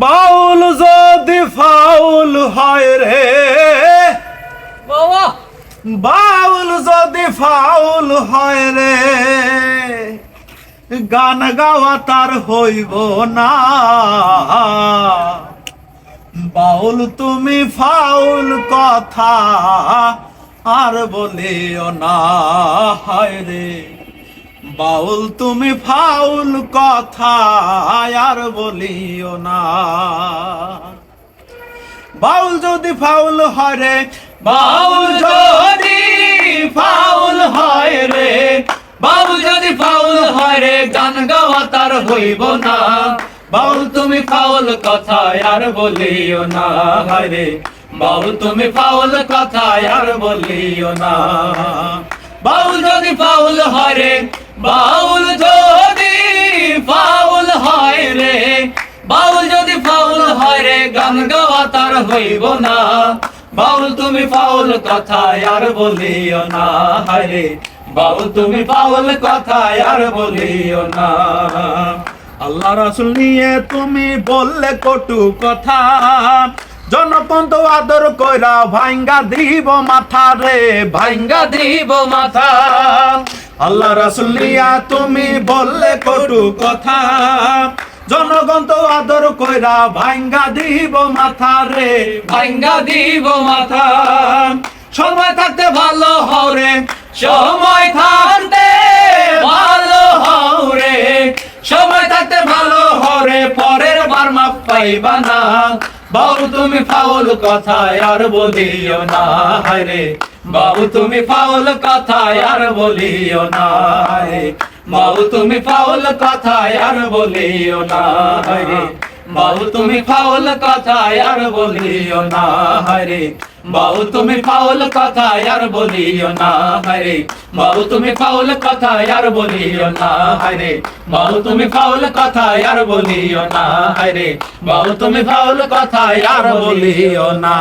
বাউল যদি ফাউল হয় রে, বাবা বাউল যদি ফাউল হয় রে, গান গাওয়া তার হইব না। বাউল তুমি ফাউল কথা আর বলিও না, হায় রে বাউল তুমি ফাউল কথা আর বলিও না। বাউল যদি ফাউল হয় রে, বাউল যদি ফাউল হয় রে, বাউল যদি ফাউল হয় রে, গান গাওয়া তার হইব না। বাউল তুমি ফাউল কথা আর বলিও না, হায় রে বাউল তুমি ফাউল কথা আর বলিও না। বাউল যদি ফাউল হয় রে, বাউল যদি ফাউল হয় রে, বাউল যদি ফাউল হয় রে, গান গাওয়া তার হইব না। বাউল তুমি ফাউল কথা আর বলিও না, হায় রে বাউল তুমি ফাউল কথা আর বলিও না। আল্লাহ রাসূল নিয়ে তুমি বললে কটু কথা, জনপন তো আদর কইরা ভাঙ্গা দিব মাথা রে, ভাঙ্গা দিব মাথা। আল্লাহ রাসূল নিয়া তুমি বললে কটু কথা, জনগণ তো আদর কইরা ভাঙ্গা দিব মাথা রে, ভাঙ্গা দিব মাথা। সময় থাকতে ভালো হও রে, সময় থাকতে ভালো হও রে, সময় থাকতে ভালো হও রে, পরের বার মাপ পাইবা না। বাউল তুমি ফাউল কথা আর বলিও না, হায় রে বাউল তুমি ফাউল কথা আর বলিও না, হায় রে বাউল তুমি ফাউল কথা আর বলিও না, হায় রে বাউল তুমি ফাউল কথা আর বলিও না, হায় রে বাউল তুমি ফাউল কথা আর বলিও না, হায় রে বাউল তুমি ফাউল কথা আর বলিও না, হায় রে বাউল তুমি ফাউল কথা আর বলিও না, হায় রে বাউল তুমি ফাউল কথা আর বলিও না।